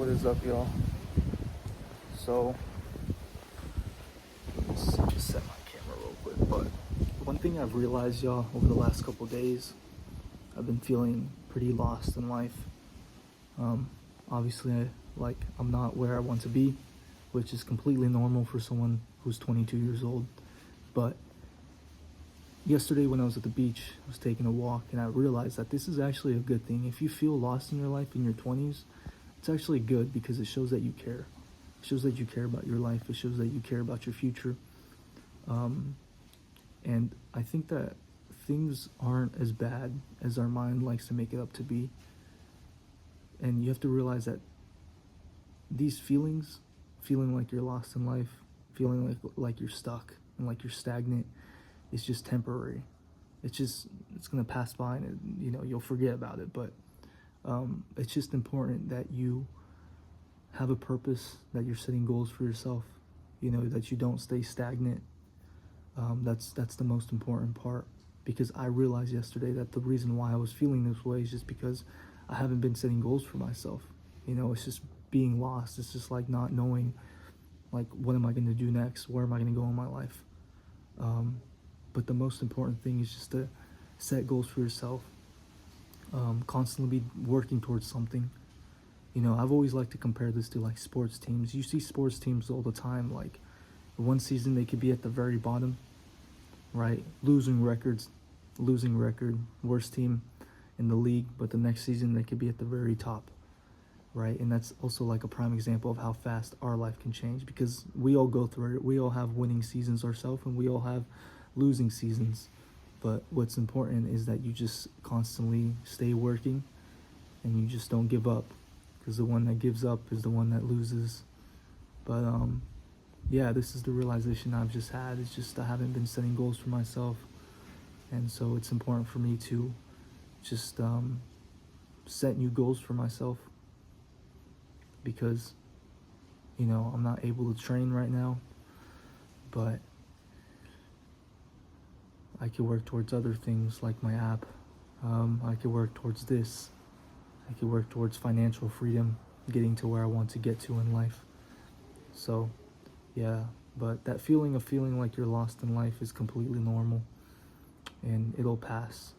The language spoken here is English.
What is up, y'all? So, let's set my camera real quick. But one thing I've realized, y'all, over the last couple days, I've been feeling pretty lost in life. Obviously, I'm not where I want to be, which is completely normal for someone who's 22 years old. But yesterday when I was at the beach, I was taking a walk, and I realized that this is actually a good thing. If you feel lost in your life in your 20s, it's actually good because it shows that you care. It shows that you care about your life. It shows that you care about your future. And I think that things aren't as bad as our mind likes to make it up to be. And you have to realize that these feelings, feeling like you're lost in life, feeling like you're stuck and like you're stagnant, is just temporary. It's gonna pass by, and you'll forget about it. But it's just important that you have a purpose, that you're setting goals for yourself, that you don't stay stagnant. That's the most important part, because I realized yesterday that the reason why I was feeling this way is just because I haven't been setting goals for myself. It's just being lost. It's just like not knowing, like, what am I going to do next? Where am I going to go in my life? But the most important thing is just to set goals for yourself. Constantly be working towards something. I've always liked to compare this to like sports teams. You see sports teams all the time. Like, one season they could be at the very bottom, right? Losing record, worst team in the league. But the next season they could be at the very top, right? And that's also like a prime example of how fast our life can change, because we all go through it. We all have winning seasons ourselves, and we all have losing seasons. But what's important is that you just constantly stay working, and you just don't give up, because the one that gives up is the one that loses. But yeah, this is the realization I've just had. It's just I haven't been setting goals for myself, and so it's important for me to just set new goals for myself, because I'm not able to train right now, but I could work towards other things like my app. I could work towards this. I could work towards financial freedom, getting to where I want to get to in life. So, yeah, but that feeling of feeling like you're lost in life is completely normal, and it'll pass.